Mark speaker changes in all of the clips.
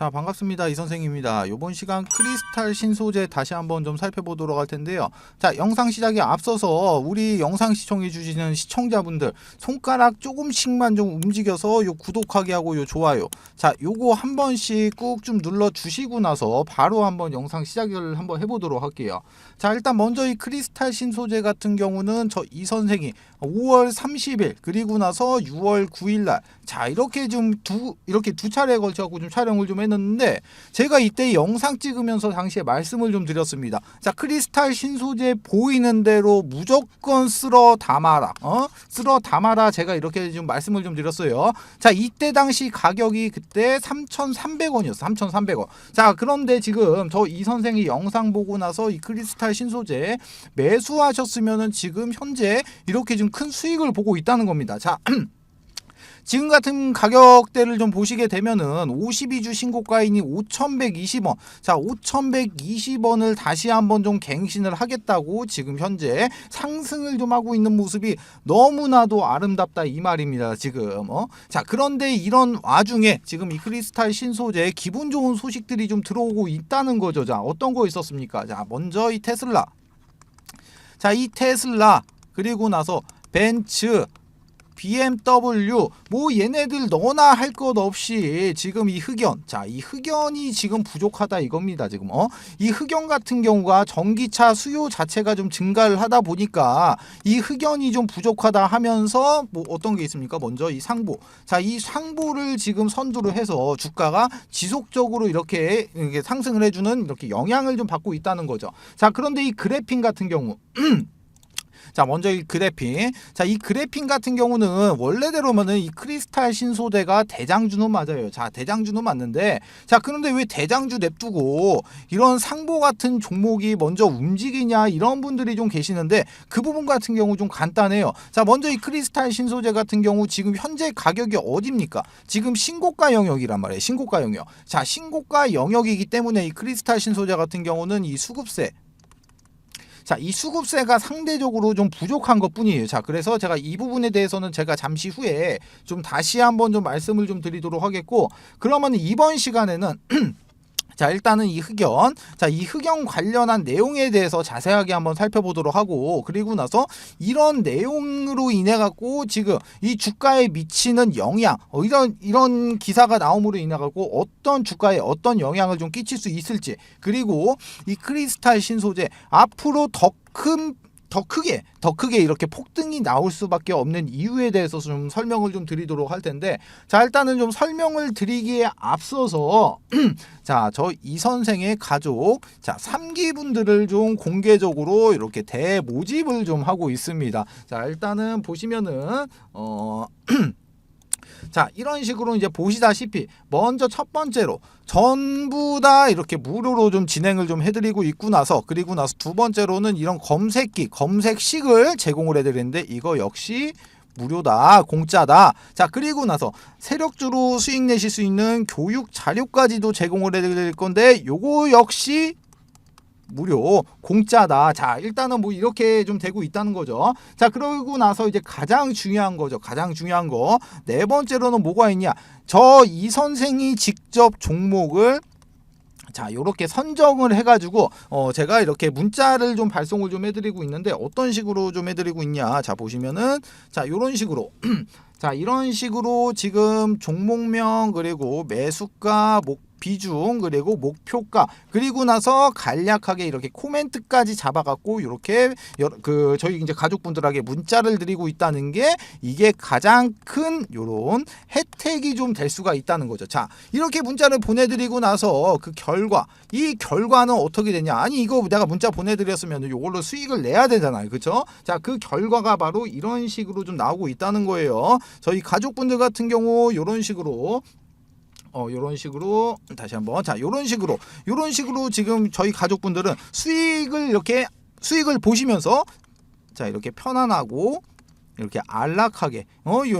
Speaker 1: 자, 반갑습니다. 이 선생입니다. 이번 시간 크리스탈 신소재 다시 한번 좀 살펴보도록 할 텐데요. 자, 영상 시작에 앞서서 우리 영상 시청해 주시는 시청자분들 손가락 조금씩만 좀 움직여서 요 구독하기 하고 요 좋아요. 자, 요거 한 번씩 꾹 좀 눌러 주시고 나서 바로 한번 영상 시작을 한번 해보도록 할게요. 자, 일단 먼저 이 크리스탈 신소재 같은 경우는 저 이 선생이 5월 30일 그리고 나서 6월 9일 날 자, 이렇게 좀 이렇게 두 차례에 걸쳐 갖고 좀 촬영을 좀 했는데 제가 이때 영상 찍으면서 당시에 말씀을 좀 드렸습니다. 자, 크리스탈 신소재 보이는 대로 무조건 쓸어 담아라. 쓸어 담아라. 제가 이렇게 좀 말씀을 좀 드렸어요. 자, 이때 당시 가격이 그때 3,300원이었어. 3,300원. 자, 그런데 지금 저 이 선생이 영상 보고 나서 이 크리스탈 신소재 매수하셨으면은 지금 현재 이렇게 좀 큰 수익을 보고 있다는 겁니다. 자, 지금 같은 가격대를 좀 보시게 되면은 52주 신고가인이 5,120원. 자, 5,120원을 다시 한번 좀 갱신을 하겠다고 지금 현재 상승을 좀 하고 있는 모습이 너무나도 아름답다 이 말입니다. 지금 자, 그런데 이런 와중에 지금 이 크리스탈 신소재에 기분 좋은 소식들이 좀 들어오고 있다는 거죠. 자, 어떤 거 있었습니까? 자, 먼저 이 테슬라. 자, 이 테슬라 그리고 나서 벤츠, BMW 뭐 얘네들 너나 할 것 없이 지금 이 흑연, 자, 이 흑연이 지금 부족하다 이겁니다. 지금 이 흑연 같은 경우가 전기차 수요 자체가 좀 증가를 하다 보니까 이 흑연이 좀 부족하다 하면서 뭐 어떤 게 있습니까? 먼저 이 상보. 자, 이 상보를 지금 선두로 해서 주가가 지속적으로 이렇게 상승을 해주는 이렇게 영향을 좀 받고 있다는 거죠. 자, 그런데 이 그래핀 같은 경우 자, 먼저 이 그래핀. 자, 이 그래핀 같은 경우는 원래대로면은 이 크리스탈 신소재가 대장주는 맞아요. 자, 대장주는 맞는데, 자, 그런데 왜 대장주 냅두고 이런 상보 같은 종목이 먼저 움직이냐 이런 분들이 좀 계시는데 그 부분 같은 경우 좀 간단해요. 자, 먼저 이 크리스탈 신소재 같은 경우 지금 현재 가격이 어딥니까? 지금 신고가 영역이란 말이에요. 신고가 영역. 자, 신고가 영역이기 때문에 이 크리스탈 신소재 같은 경우는 이 수급세. 자, 이 수급세가 상대적으로 좀 부족한 것 뿐이에요. 자, 그래서 제가 이 부분에 대해서는 제가 잠시 후에 좀 다시 한번 좀 말씀을 좀 드리도록 하겠고, 그러면 이번 시간에는 자, 일단은 이 흑연, 자, 이 흑연 관련한 내용에 대해서 자세하게 한번 살펴보도록 하고, 그리고 나서 이런 내용으로 인해 갖고 지금 이 주가에 미치는 영향, 이런 기사가 나옴으로 인해 갖고 어떤 주가에 어떤 영향을 좀 끼칠 수 있을지, 그리고 이 크리스탈 신소재 앞으로 더 크게 이렇게 폭등이 나올 수밖에 없는 이유에 대해서 좀 설명을 좀 드리도록 할 텐데, 자, 일단은 좀 설명을 드리기에 앞서서 자, 저 이 선생의 가족, 자, 3기분들을 좀 공개적으로 이렇게 대모집을 좀 하고 있습니다. 자, 일단은 보시면은 자, 이런 식으로 이제 보시다시피 먼저 첫 번째로 전부 다 이렇게 무료로 좀 진행을 좀 해드리고 있고 나서, 그리고 나서 두 번째로는 이런 검색식을 제공을 해드리는데 이거 역시 무료다, 공짜다. 자, 그리고 나서 세력주로 수익 내실 수 있는 교육 자료까지도 제공을 해드릴 건데 요거 역시 무료, 공짜다. 자, 일단은 뭐 이렇게 좀 되고 있다는 거죠. 자, 그러고 나서 이제 가장 중요한 거죠. 가장 중요한 거. 네 번째로는 뭐가 있냐? 저 이 선생이 직접 종목을 자, 요렇게 선정을 해가지고 제가 이렇게 문자를 좀 발송을 좀 해드리고 있는데 어떤 식으로 좀 해드리고 있냐? 자, 보시면은 자, 요런 식으로 자, 이런 식으로 지금 종목명 그리고 매수가 비중 그리고 목표가 그리고 나서 간략하게 이렇게 코멘트까지 잡아갖고 이렇게 저희 이제 가족분들에게 문자를 드리고 있다는 게 이게 가장 큰 요런 혜택이 좀 될 수가 있다는 거죠. 자, 이렇게 문자를 보내드리고 나서 그 결과, 이 결과는 어떻게 되냐? 아니, 이거 내가 문자 보내드렸으면 이걸로 수익을 내야 되잖아요, 그렇죠? 자, 그 결과가 바로 이런 식으로 좀 나오고 있다는 거예요. 저희 가족분들 같은 경우 이런 식으로 요런 식으로 다시 한번, 자, 요런 식으로 지금 저희 가족분들은 수익을 보시면서 자, 이렇게 편안하고 이렇게 안락하게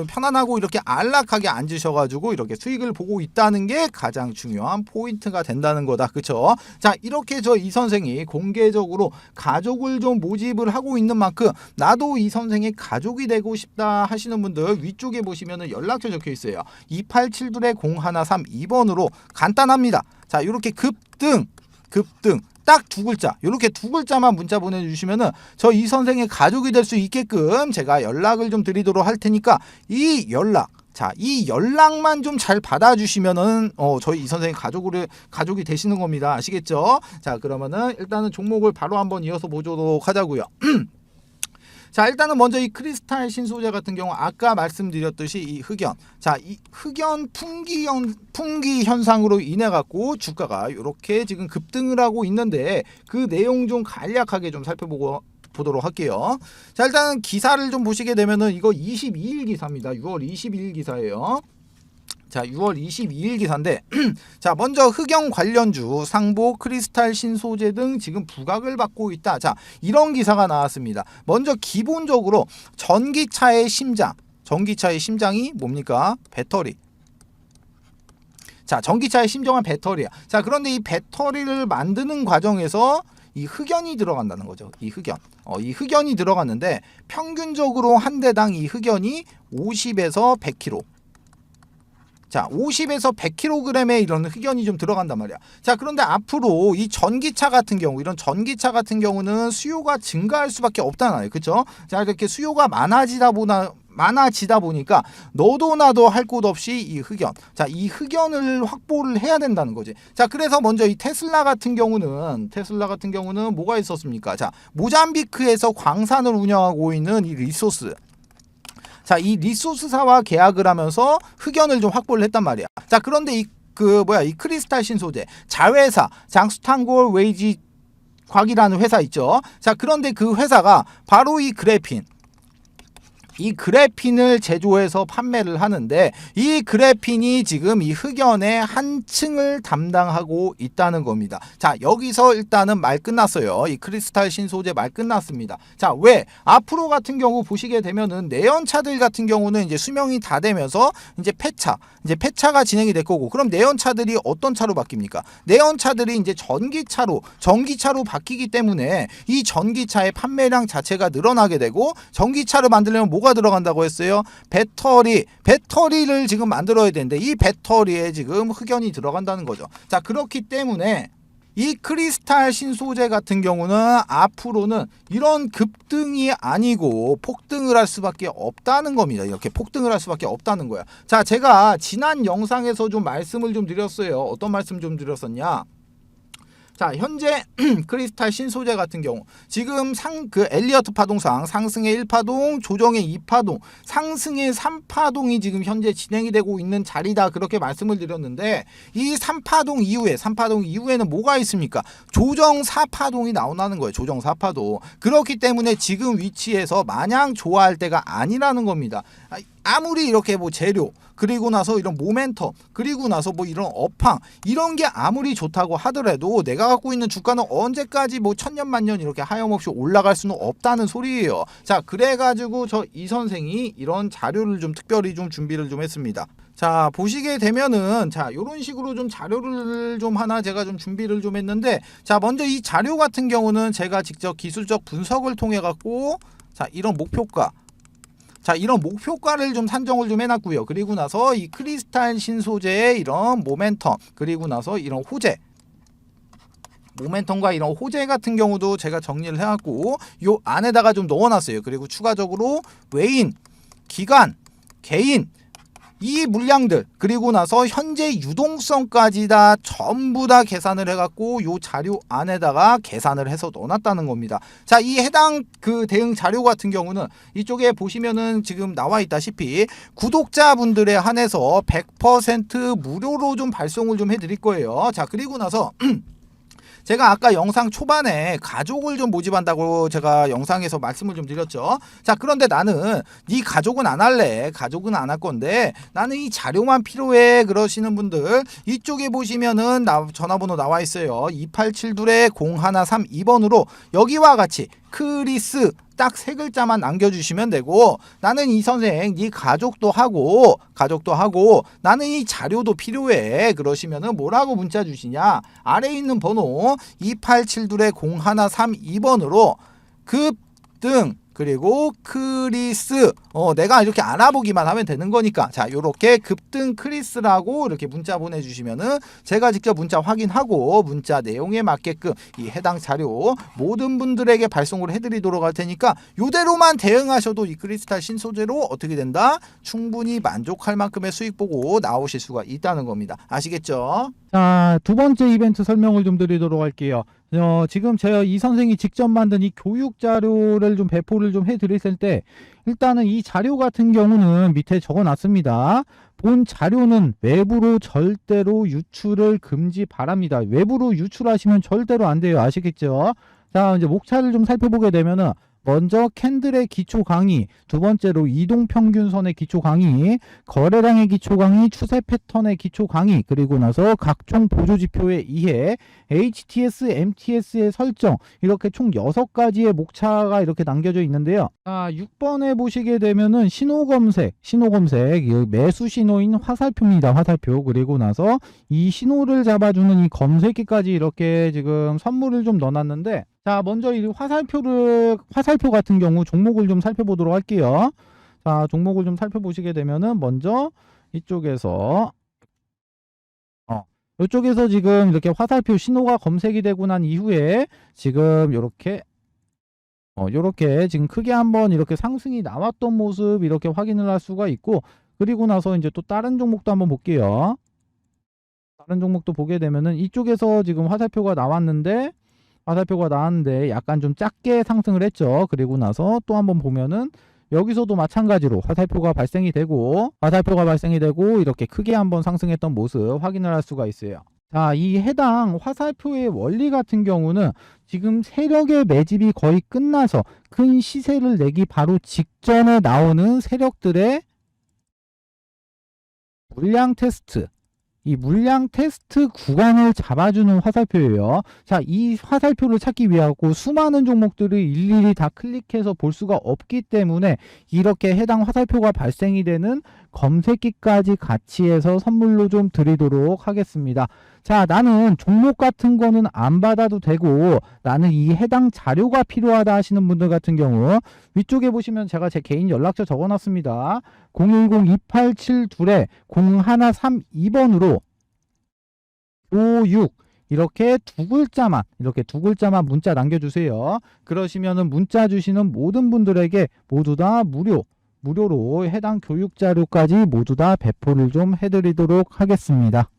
Speaker 1: 편안하고 이렇게 안락하게 앉으셔가지고 이렇게 수익을 보고 있다는 게 가장 중요한 포인트가 된다는 거다. 그쵸? 자, 이렇게 저 이 선생이 공개적으로 가족을 좀 모집을 하고 있는 만큼 나도 이 선생의 가족이 되고 싶다 하시는 분들 위쪽에 보시면은 연락처 적혀 있어요. 287-0132번으로 간단합니다. 자, 이렇게 급등 딱 두 글자, 이렇게 두 글자만 문자 보내주시면은 저 이 선생의 가족이 될 수 있게끔 제가 연락을 좀 드리도록 할 테니까 이 연락만 좀 잘 받아주시면은 저희 이 선생의 가족이 되시는 겁니다. 아시겠죠? 자, 그러면은 일단은 종목을 바로 한번 이어서 보도록 하자고요. 자, 일단은 먼저 이 크리스탈 신소재 같은 경우 아까 말씀드렸듯이 이 흑연, 자, 이 흑연 풍기 현상으로 인해 갖고 주가가 이렇게 지금 급등을 하고 있는데 그 내용 좀 간략하게 좀 살펴보도록 할게요. 자, 일단 기사를 좀 보시게 되면은 이거 22일 기사입니다. 6월 22일 기사예요. 자, 6월 22일 기사인데 자, 먼저 흑연 관련주 상보 크리스탈 신소재 등 지금 부각을 받고 있다. 자, 이런 기사가 나왔습니다. 먼저 기본적으로 전기차의 심장이 뭡니까? 배터리. 자, 전기차의 심장은 배터리야. 자, 그런데 이 배터리를 만드는 과정에서 이 흑연이 들어간다는 거죠. 이 흑연이 들어갔는데 평균적으로 한 대당 이 흑연이 50에서 100kg. 자, 50에서 100kg의 이런 흑연이 좀 들어간단 말이야. 자, 그런데 앞으로 이 전기차 같은 경우는 수요가 증가할 수밖에 없다는 거예요. 그렇죠? 자, 이렇게 수요가 많아지다 보니까 너도 나도 할 곳 없이 이 흑연, 자, 이 흑연을 확보를 해야 된다는 거지. 자, 그래서 먼저 이 테슬라 같은 경우는 뭐가 있었습니까? 자, 모잠비크에서 광산을 운영하고 있는 이 리소스. 자, 이 리소스사와 계약을 하면서 흑연을 좀 확보를 했단 말이야. 자, 그런데 이 크리스탈 신소재 자회사 장수탄골 웨이지 곽이라는 회사 있죠. 자, 그런데 그 회사가 바로 이 그래핀을 제조해서 판매를 하는데 이 그래핀이 지금 이 흑연의 한 층을 담당하고 있다는 겁니다. 자, 여기서 일단은 말 끝났어요. 이 크리스탈 신소재 말 끝났습니다. 자, 왜? 앞으로 같은 경우 보시게 되면은 내연차들 같은 경우는 이제 수명이 다 되면서 이제 폐차가 진행이 될 거고, 그럼 내연차들이 어떤 차로 바뀝니까? 내연차들이 이제 전기차로 바뀌기 때문에 이 전기차의 판매량 자체가 늘어나게 되고, 전기차를 만들려면 뭐가 들어간다고 했어요? 배터리를 지금 만들어야 되는데 이 배터리에 지금 흑연이 들어간다는 거죠. 자, 그렇기 때문에 이 크리스탈 신소재 같은 경우는 앞으로는 이런 급등이 아니고 폭등을 할 수밖에 없다는 겁니다. 이렇게 폭등을 할 수밖에 없다는 거야. 자, 제가 지난 영상에서 좀 말씀을 좀 드렸어요. 어떤 말씀 좀 드렸었냐? 자, 현재 크리스탈 신소재 같은 경우 지금 엘리어트 파동상 상승의 1파동, 조정의 2파동, 상승의 3파동이 지금 현재 진행이 되고 있는 자리다, 그렇게 말씀을 드렸는데 이 3파동 이후에는 뭐가 있습니까? 조정 4파동이 나온다는 거예요. 조정 4파동. 그렇기 때문에 지금 위치에서 마냥 좋아할 때가 아니라는 겁니다. 아무리 이렇게 재료, 그리고 나서 이런 모멘텀, 그리고 나서 이런 업황, 이런 게 아무리 좋다고 하더라도 내가 갖고 있는 주가는 언제까지 천년 만년 이렇게 하염없이 올라갈 수는 없다는 소리예요. 자, 그래가지고 저 이 선생이 이런 자료를 좀 특별히 좀 준비를 좀 했습니다. 자, 보시게 되면은 자, 요런 식으로 좀 자료를 좀 하나 제가 좀 준비를 좀 했는데, 자, 먼저 이 자료 같은 경우는 제가 직접 기술적 분석을 통해 갖고 자, 이런 목표가를 좀 산정을 좀 해놨고요. 그리고 나서 이 크리스탈 신소재의 이런 모멘텀, 그리고 나서 이런 모멘텀과 이런 호재 같은 경우도 제가 정리를 해갖고 요 안에다가 좀 넣어놨어요. 그리고 추가적으로 외인, 기관, 개인, 이 물량들, 그리고 나서 현재 유동성까지 다 전부 다 계산을 해갖고 요 자료 안에다가 계산을 해서 넣어놨다는 겁니다. 자, 이 해당 대응 자료 같은 경우는 이쪽에 보시면은 지금 나와 있다시피 구독자분들에 한해서 100% 무료로 좀 발송을 좀 해드릴 거예요. 자, 그리고 나서 제가 아까 영상 초반에 가족을 좀 모집한다고 제가 영상에서 말씀을 좀 드렸죠. 자, 그런데 나는 네 가족은 안 할래. 가족은 안 할 건데 나는 이 자료만 필요해 그러시는 분들, 이쪽에 보시면은 전화번호 나와 있어요. 287-0132번으로 여기와 같이 크리스 딱 세 글자만 남겨주시면 되고, 나는 이 선생 네 가족도 하고 나는 이 자료도 필요해 그러시면은 뭐라고 문자 주시냐, 아래에 있는 번호 2872-0132번으로 급등 그리고 크리스, 내가 이렇게 알아보기만 하면 되는 거니까, 자 요렇게 급등 크리스라고 이렇게 문자 보내주시면은 제가 직접 문자 확인하고 문자 내용에 맞게끔 이 해당 자료 모든 분들에게 발송을 해드리도록 할 테니까, 요대로만 대응하셔도 이 크리스탈 신소재로 어떻게 된다? 충분히 만족할 만큼의 수익 보고 나오실 수가 있다는 겁니다. 아시겠죠?
Speaker 2: 자, 두 번째 이벤트 설명을 좀 드리도록 할게요. 지금 제가 이 선생이 직접 만든 이 교육 자료를 좀 배포를 좀 해드렸을 때, 일단은 이 자료 같은 경우는 밑에 적어 놨습니다. 본 자료는 외부로 절대로 유출을 금지 바랍니다. 외부로 유출하시면 절대로 안 돼요. 아시겠죠? 자, 이제 목차를 좀 살펴보게 되면은, 먼저 캔들의 기초 강의, 두 번째로 이동평균선의 기초 강의, 거래량의 기초 강의, 추세 패턴의 기초 강의, 그리고 나서 각종 보조지표의 이해, HTS, MTS의 설정, 이렇게 총 6가지의 목차가 이렇게 남겨져 있는데요. 자, 6번에 보시게 되면은 신호검색, 매수 신호인 화살표입니다. 화살표. 그리고 나서 이 신호를 잡아주는 이 검색기까지 이렇게 지금 선물을 좀 넣어놨는데, 자, 먼저 이 화살표 같은 경우 종목을 좀 살펴보도록 할게요. 자, 종목을 좀 살펴보시게 되면은 먼저 이쪽에서 이쪽에서 지금 이렇게 화살표 신호가 검색이 되고 난 이후에 지금 요렇게 지금 크게 한번 이렇게 상승이 나왔던 모습 이렇게 확인을 할 수가 있고, 그리고 나서 이제 또 다른 종목도 한번 볼게요. 다른 종목도 보게 되면은 이쪽에서 지금 화살표가 나왔는데 약간 좀 작게 상승을 했죠. 그리고 나서 또 한번 보면은 여기서도 마찬가지로 화살표가 발생이 되고 이렇게 크게 한번 상승했던 모습 확인을 할 수가 있어요. 자, 이 해당 화살표의 원리 같은 경우는 지금 세력의 매집이 거의 끝나서 큰 시세를 내기 바로 직전에 나오는 세력들의 물량 테스트, 이 물량 테스트 구간을 잡아주는 화살표예요. 자, 이 화살표를 찾기 위하고 수많은 종목들을 일일이 다 클릭해서 볼 수가 없기 때문에 이렇게 해당 화살표가 발생이 되는 검색기까지 같이 해서 선물로 좀 드리도록 하겠습니다. 자, 나는 종목 같은 거는 안 받아도 되고 나는 이 해당 자료가 필요하다 하시는 분들 같은 경우, 위쪽에 보시면 제가 제 개인 연락처 적어놨습니다. 010-287-0132번으로 교육 이렇게 두 글자만 문자 남겨주세요. 그러시면은 문자 주시는 모든 분들에게 모두 다 무료로 해당 교육 자료까지 모두 다 배포를 좀 해드리도록 하겠습니다.